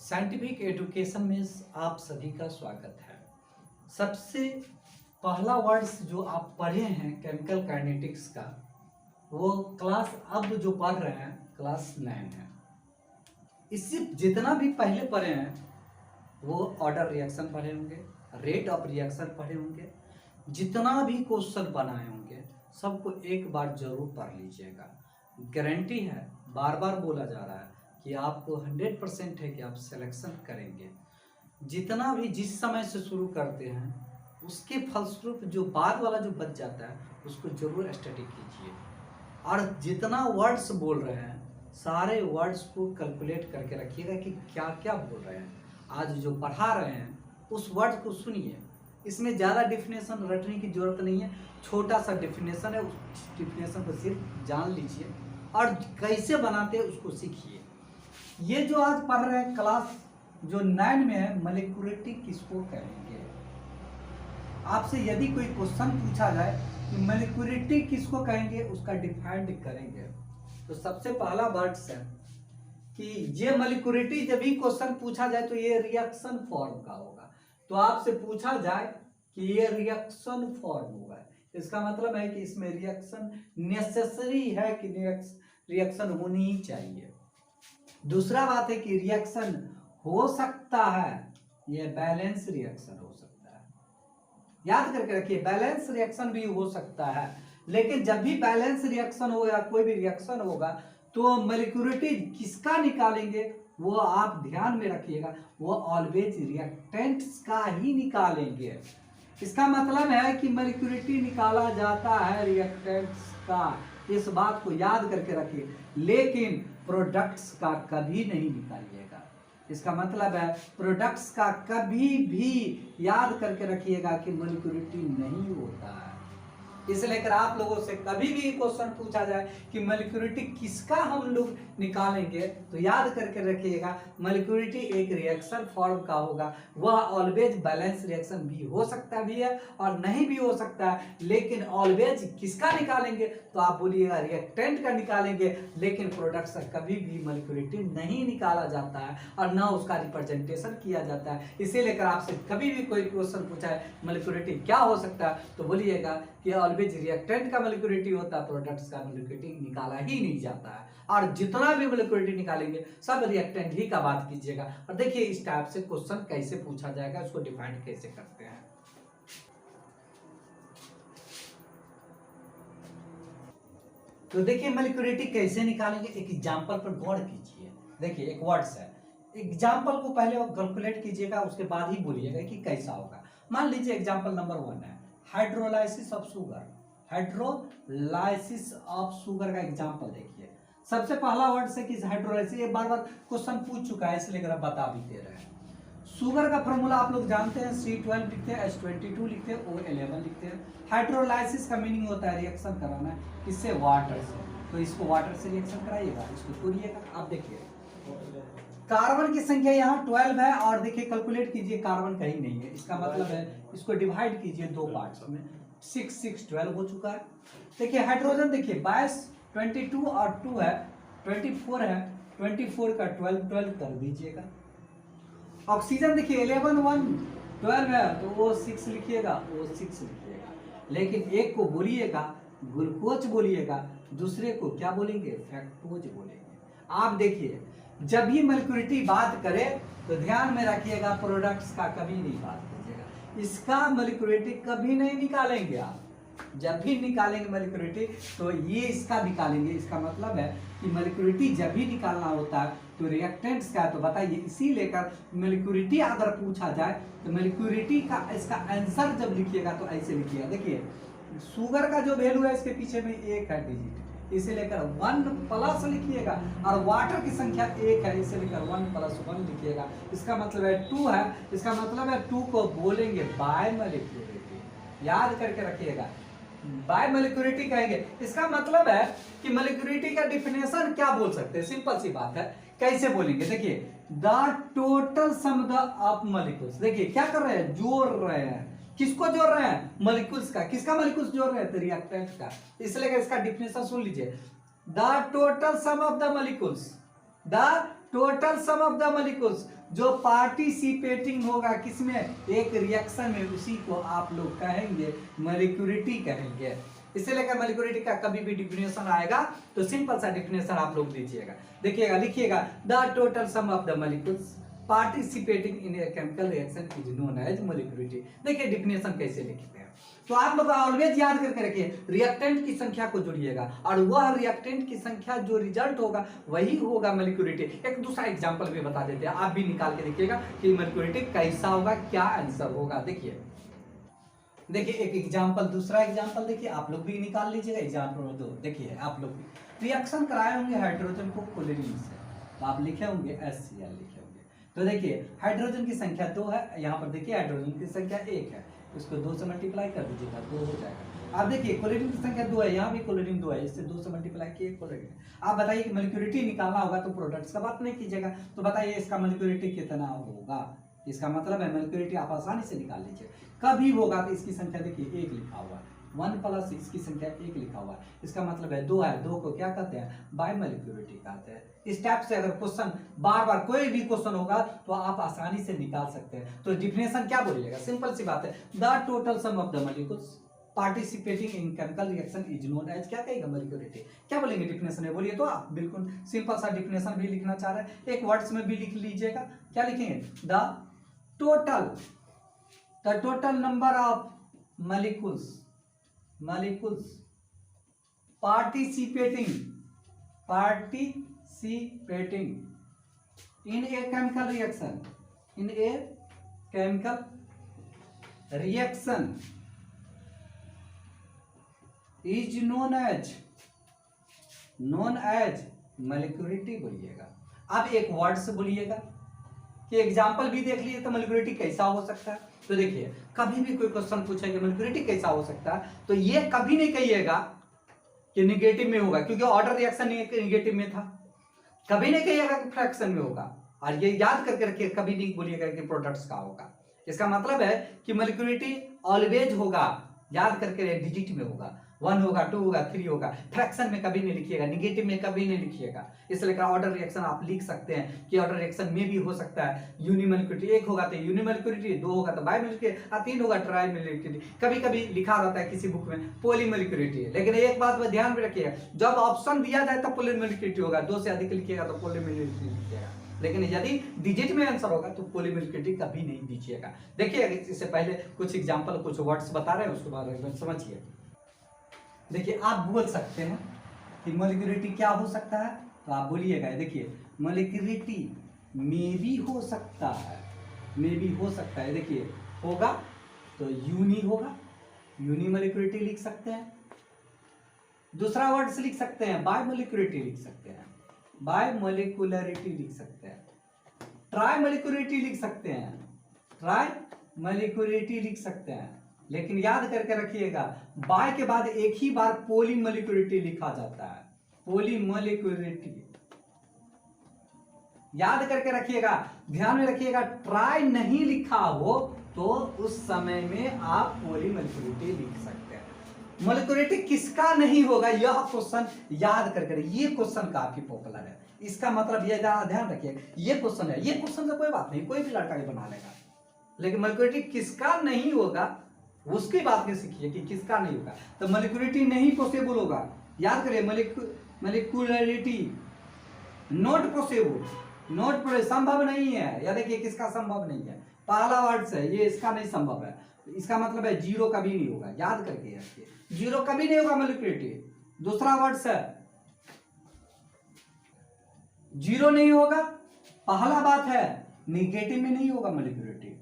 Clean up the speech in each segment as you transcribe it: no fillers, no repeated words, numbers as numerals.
Scientific education में आप सभी का स्वागत है। सबसे पहला वर्ड्स जो आप पढ़े हैं केमिकल काइनेटिक्स का, वो क्लास अब जो पढ़ रहे हैं क्लास 9 है। इससे जितना भी पहले पढ़े हैं वो ऑर्डर रिएक्शन पढ़े होंगे, रेट ऑफ रिएक्शन पढ़े होंगे, जितना भी क्वेश्चन बनाए होंगे सबको एक बार जरूर पढ़ लीजिएगा। गारंटी है, बार बार बोला जा रहा है कि आपको 100% है कि आप सिलेक्शन करेंगे। जितना भी जिस समय से शुरू करते हैं उसके फलस्वरूप जो बाद वाला जो बच जाता है उसको जरूर स्टडी कीजिए। और जितना वर्ड्स बोल रहे हैं सारे वर्ड्स को कैलकुलेट करके रखिएगा कि क्या क्या बोल रहे हैं। आज जो पढ़ा रहे हैं उस वर्ड को सुनिए। इसमें ज़्यादा डिफिनेशन रटने की जरूरत नहीं है, छोटा सा डिफिनेशन है, उस डिफिनेशन को सिर्फ जान लीजिए और कैसे बनाते हैं उसको सीखिए। ये जो आज पढ़ रहे हैं क्लास जो 9 में है, मॉलिक्यूलरिटी किसको कहेंगे। आपसे यदि कोई क्वेश्चन पूछा जाए कि मॉलिक्यूलरिटी किसको कहेंगे, उसका डिफाइंड करेंगे तो सबसे पहला वर्ड्स है कि ये मॉलिक्यूलरिटी जब भी क्वेश्चन पूछा जाए तो ये रिएक्शन फॉर्म का होगा। तो आपसे पूछा जाए कि ये रिएक्शन फॉर्म होगा, इसका मतलब है कि इसमें रिएक्शन नेसेसरी है कि रिएक्शन होनी ही चाहिए। दूसरा बात है कि रिएक्शन हो सकता है, ये बैलेंस रिएक्शन हो सकता है। याद करके रखिए, बैलेंस रिएक्शन भी हो सकता है। लेकिन जब भी बैलेंस रिएक्शन हो या कोई भी रिएक्शन होगा तो मॉलिक्यूलरिटी किसका निकालेंगे वो आप ध्यान में रखिएगा, वो ऑलवेज रिएक्टेंट्स का ही निकालेंगे। इसका मतलब है कि मॉलिक्यूलरिटी निकाला जाता है रिएक्टेंट्स का, इस बात को याद करके रखिए। लेकिन प्रोडक्ट्स का कभी नहीं निकालिएगा। इसका मतलब है प्रोडक्ट्स का कभी भी याद करके रखिएगा कि मॉलिक्यूलरिटी नहीं होता है। इसलिए अगर आप लोगों से कभी भी क्वेश्चन पूछा जाए कि मॉलिक्यूलरिटी किसका हम लोग निकालेंगे तो याद करके रखिएगा मॉलिक्यूलरिटी एक रिएक्शन फॉर्म का होगा। वह ऑलवेज बैलेंस रिएक्शन भी हो सकता भी है और नहीं भी हो सकता है। लेकिन ऑलवेज किसका निकालेंगे तो आप बोलिएगा रिएक्टेंट का निकालेंगे। लेकिन प्रोडक्ट्स का कभी भी मॉलिक्यूलरिटी नहीं निकाला जाता है और ना उसका रिप्रेजेंटेशन किया जाता है। इसीलिए अगर आपसे कभी भी कोई क्वेश्चन पूछा है मॉलिक्यूलरिटी क्या हो सकता है तो बोलिएगा कि ऑलवेज रिएक्टेंट का मॉलिक्यूलरिटी होता है, प्रोडक्ट्स का मॉलिक्यूलरिटी निकाला ही नहीं जाता है। और जितना भी मॉलिक्यूलरिटी निकालेंगे सब रिएक्टेंट ही का बात कीजिएगा। और देखिए इस टाइप से क्वेश्चन कैसे पूछा जाएगा, उसको डिफाइन कैसे करते हैं। तो देखिए मॉलिक्यूलरिटी कैसे निकालेंगे, एक एग्जांपल पर गौर कीजिए। देखिए एक वर्ड्स है, एग्जांपल को पहले कैलकुलेट कीजिएगा उसके बाद ही बोलिएगा कि कैसा होगा। मान लीजिए एग्जांपल नंबर 1 है hydrolysis of sugar. Hydrolysis of sugar का एग्जांपल देखिए। सबसे पहला वर्ड से कि हाइड्रोलाइसिस, ये बार बार क्वेश्चन पूछ चुका है इसलिए अगर बता भी दे रहे हैं। शुगर का फॉर्मूला आप लोग जानते हैं, C12 लिखते हैं, H22 लिखते हैं, O11 लिखते हैं। हाइड्रोलाइसिस का मीनिंग होता है रिएक्शन कराना है, किससे, वाटर से। तो इसको वाटर से रिएक्शन कराइएगा, इसको तोड़िएगा। आप देखिए कार्बन की संख्या यहाँ 12 है और देखिए कैलकुलेट कीजिए कार्बन कहीं नहीं है। इसका मतलब है इसको डिवाइड कीजिए दो पार्ट्स में, 6 6 12 हो चुका है। देखिए हाइड्रोजन देखिए 22 22 और 2 है 24 है, 24 का 12 12 कर दीजिएगा। ऑक्सीजन देखिए 11 1 12 है तो वो 6 लिखिएगा, वो 6 लिखिएगा। लेकिन एक को बोलिएगा ग्लूकोज बोलिएगा, दूसरे को क्या बोलेंगे, फ्रक्टोज बोलेंगे। आप देखिए जब भी मॉलिक्यूलरिटी बात करे तो ध्यान में रखिएगा प्रोडक्ट्स का कभी नहीं बात कीजिएगा। इसका मॉलिक्यूलरिटी कभी नहीं निकालेंगे आप। जब भी निकालेंगे मॉलिक्यूलरिटी तो ये इसका निकालेंगे। इसका मतलब है कि मॉलिक्यूलरिटी जब भी निकालना होता है तो रिएक्टेंट्स का, तो बताइए इसी लेकर मॉलिक्यूलरिटी अगर पूछा जाए तो मॉलिक्यूलरिटी का इसका आंसर जब लिखिएगा तो ऐसे लिखिएगा। देखिए शुगर का जो वैल्यू है इसके पीछे में 1 है डिजिट, इसे लेकर 1 प्लस लिखिएगा। और वाटर की संख्या 1 है, इसे लेकर 1 + 1 लिखिएगा। इसका मतलब है 2 है, इसका मतलब है 2 को बोलेंगे बाय मॉलिक्यूलरिटी। याद करके रखिएगा बाय मॉलिक्यूलरिटी कहेंगे। इसका मतलब है कि मॉलिक्यूलरिटी का डिफिनेशन क्या बोल सकते हैं, सिंपल सी बात है। कैसे बोलेंगे, देखिए the total sum of molecules. देखिए क्या कर रहे हैं, जोड़ रहे हैं। किसको जोड़ रहे हैं, मॉलिक्यूल्स का। किसका मॉलिक्यूल्स जोड़ रहे हैं, तो रिएक्टेंट का। इसलिए इसका डिफिनेशन सुन लीजिए, the total sum of the molecules, the total sum of the molecules, जो पार्टिसिपेटिंग होगा किसमें, एक रिएक्शन में, उसी को आप लोग कहेंगे मॉलिक्यूलिटी कहेंगे। इसे लेकर मॉलिक्यूलिटी का कभी भी डिफिनेशन आएगा तो सिंपल सा डिफिनेशन आप लोग दीजिएगा, देखिएगा, लिखिएगा the total sum of the molecules participating in a chemical reaction is known as molecularity. देखिए डिफिनेशन कैसे लिखते हैं, तो आप लोग ऑलवेज याद करके रखिए, रिएक्टेंट की संख्या को जोड़िएगा और वह रिएक्टेंट की संख्या जो रिजल्ट होगा वही होगा मॉलिक्यूलिटी। एक दूसरा एग्जांपल भी बता देते हैं, आप भी निकाल के देखिएगा कि मॉलिक्यूलिटी कैसा होगा, क्या आंसर होगा। देखिए एक एग्जांपल, दूसरा एग्जांपल देखिए, आप लोग भी निकाल लीजिएगा। एग्जांपल 2 देखिए, आप लोग भी रिएक्शन कराए होंगे हाइड्रोजन को क्लोरीन से, तो आप लिखे होंगे HCl लिखे होंगे। तो देखिए हाइड्रोजन की संख्या 2 है, यहाँ पर देखिए हाइड्रोजन की संख्या 1 है, इसको 2 से मल्टीप्लाई कर दीजिएगा, 2 हो जाएगा। आप देखिए क्लोरीन की संख्या 2 है, यहाँ भी क्लोरीन 2 है, इससे 2 से मल्टीप्लाई किए क्लोरीन। आप बताइए कि मॉलिक्यूलिटी निकालना होगा तो प्रोडक्ट्स का बात नहीं कीजिएगा, तो बताइए इसका मॉलिक्यूलिटी कितना होगा। इसका मतलब है मॉलिक्यूलिटी आप आसानी से निकाल लीजिए, कभी होगा तो इसकी संख्या देखिए 1 लिखा हुआ है, 1 प्लस इसकी संख्या 1 लिखा हुआ है, इसका मतलब है 2 है, 2 को क्या कहते हैं, बायमॉलिक्यूलिटी कहते हैं। इस टाइप से अगर क्वेश्चन बार बार कोई भी क्वेश्चन होगा तो आप आसानी से निकाल सकते हैं। तो डिफिनेशन क्या बोलिएगा, सिंपल सी बात है, the total sum of the molecules participating in chemical reaction is known as, क्या कहेगा, मॉलिक्यूलिटी। क्या बोलेंगे डिफिनेशन में, बोलिए तो आप बिल्कुल सिंपल सा डिफिनेशन भी लिखना चाह रहे हैं, एक वर्ड्स में भी लिख लीजिएगा। क्या लिखेंगे, the total number of molecules participating in a chemical reaction is known as molecularity बोलिएगा। अब एक वर्ड से बोलिएगा कि एग्जाम्पल भी देख लीजिए तो मॉलिक्यूलिटी कैसा हो सकता है। तो देखिए कभी भी कोई क्वेश्चन पूछेंगे मॉलिक्यूलिटी कैसा हो सकता है, तो ये कभी नहीं कहिएगा कि निगेटिव में होगा, क्योंकि ऑर्डर रिएक्शन निगेटिव में था। कभी नहीं कहिएगा कि फ्रैक्शन में होगा, और ये याद करके रखिए, कभी नहीं बोलिएगा कि प्रोडक्ट्स का होगा। इसका मतलब है कि मॉलिक्यूलिटी ऑलवेज होगा, याद करके डिजिट में होगा, 1 होगा, 2 होगा, 3 होगा। फ्रैक्शन में कभी नहीं लिखिएगा, निगेटिव में कभी नहीं लिखिएगा। इसलिए ऑर्डर रिएक्शन आप लिख सकते हैं कि ऑर्डर रिएक्शन में भी हो सकता है यूनिमॉलिक्यूलिटी, 1 होगा तो यूनिमॉलिक्यूलिटी, 2 होगा तो बायमॉलिक्यूलिटी, 3 होगा ट्राइमॉलिक्यूलिटी। कभी कभी लिखा रहता है किसी बुक में पॉलीमॉलिक्यूलिटी, लेकिन एक बात में ध्यान में रखिएगा, जब ऑप्शन दिया जाए तो पॉलीमॉलिक्यूलिटी होगा, 2 से अधिक लिखिएगा तो पॉलीमॉलिक्यूलिटी लिखिएगा, लेकिन यदि डिजिट में आंसर होगा तो पॉलीमॉलिक्यूलिटी कभी नहीं दीजिएगा। देखिए इससे पहले कुछ एग्जांपल, कुछ वर्ड्स बता रहे हैं, उसके बाद समझिए। देखिए आप बोल सकते हैं कि मॉलिक्यूलिटी क्या हो सकता है, तो आप बोलिएगा, देखिए मॉलिक्यूलिटी में भी हो सकता है, में भी हो सकता है। देखिए होगा तो यूनी होगा, यूनी मॉलिक्यूलिटी लिख सकते हैं। दूसरा वर्ड से लिख सकते हैं बायमॉलिक्यूलिटी लिख सकते हैं, बायमॉलिक्यूलरिटी लिख सकते हैं, ट्राइमॉलिक्यूलरिटी लिख सकते हैं, ट्राइमॉलिक्यूलरिटी लिख सकते हैं। लेकिन याद करके रखिएगा, बाय के बाद एक ही बार पॉलीमॉलिक्यूलरिटी लिखा जाता है, पॉलीमॉलिक्यूलरिटी याद करके रखिएगा, ध्यान में रखिएगा। ट्राई नहीं लिखा हो तो उस समय में आप पॉलीमॉलिक्यूलरिटी लिख सकते हैं। मॉलिक्यूलरिटी किसका नहीं होगा, यह क्वेश्चन याद करके, ये क्वेश्चन काफी पॉपुलर है, इसका मतलब ये ध्यान रखिए, ये क्वेश्चन है, ये क्वेश्चन से कोई बात नहीं, कोई भी लड़का ये बना लेगा, लेकिन मॉलिक्यूलरिटी किसका नहीं होगा उसकी बात नहीं सीखिए कि किसका नहीं होगा। तो मॉलिक्यूलरिटी नहीं पॉसिबल होगा, याद करिए, मॉलिक्यूलरिटी नॉट पॉसिबल, नॉट संभव नहीं है। या देखिए किसका संभव नहीं है, पहला वर्ड से ये इसका नहीं संभव है, इसका मतलब है 0 कभी नहीं होगा, याद करके रखिए, 0 कभी नहीं होगा मॉलिक्यूलरिटी। दूसरा वर्ड से 0 नहीं होगा, पहला बात है निगेटिव में नहीं होगा मॉलिक्यूलरिटी,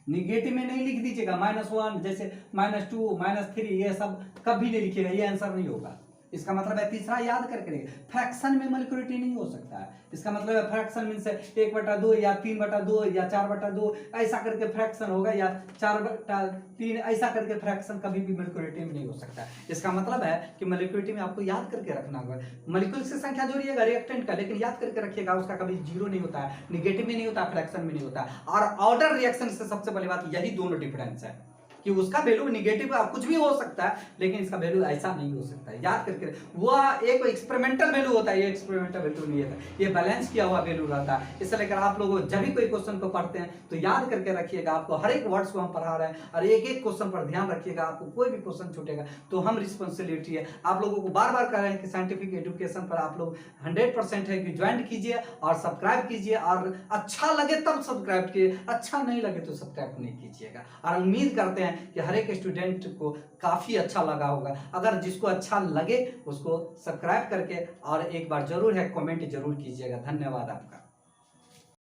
निगेटिव में नहीं लिख दीजिएगा, -1 जैसे -2 -3 ये सब कभी नहीं लिखिएगा, ये आंसर नहीं होगा। इसका मतलब है तीसरा याद करके रखिए, फ्रैक्शन में मॉलिक्यूलरिटी नहीं हो सकता है। इसका मतलब है फ्रैक्शन मीन से 1/2 या 3/2 या 4/2 ऐसा करके फ्रैक्शन होगा, या 4/3 ऐसा करके फ्रैक्शन कभी भी मॉलिक्यूलरिटी में नहीं हो सकता है। इसका मतलब है कि मॉलिक्यूलरिटी में आपको याद करके रखना होगा, मॉलिक्यूल्स की संख्या जोड़िएगा रिएक्टेंट का, लेकिन याद करके रखिएगा उसका कभी 0 नहीं होता है, निगेटिव में नहीं होता, फ्रैक्शन में नहीं होता। और ऑर्डर रिएक्शन से सबसे बड़ी बात यही दोनों डिफरेंस है, कि उसका वैल्यू निगेटिव कुछ भी हो सकता है, लेकिन इसका वैल्यू ऐसा नहीं हो सकता है। याद करके वह एक एक्सपेरिमेंटल वैल्यू होता है, ये एक्सपेरिमेंटल वैल्यू नहीं होता, ये बैलेंस किया हुआ वैल्यू रहता है। इससे लेकर आप लोग जब भी कोई क्वेश्चन को पढ़ते हैं तो याद करके रखिएगा, आपको हर एक वर्ड्स को हम पढ़ा रहे हैं और एक एक क्वेश्चन पर ध्यान रखिएगा। आपको कोई भी क्वेश्चन छूटेगा तो हम रिस्पॉन्सिबिलिटी है, आप लोगों को बार बार कह रहे हैं कि साइंटिफिक एजुकेशन पर आप लोग 100% है कि ज्वाइन कीजिए और सब्सक्राइब कीजिए, और अच्छा लगे तब सब्सक्राइब कीजिए, अच्छा नहीं लगे तो सब्सक्राइब नहीं कीजिएगा। और उम्मीद करते हैं कि हर एक स्टूडेंट को काफी अच्छा लगा होगा। अगर जिसको अच्छा लगे उसको सब्सक्राइब करके और एक बार जरूर है कमेंट जरूर कीजिएगा। धन्यवाद आपका।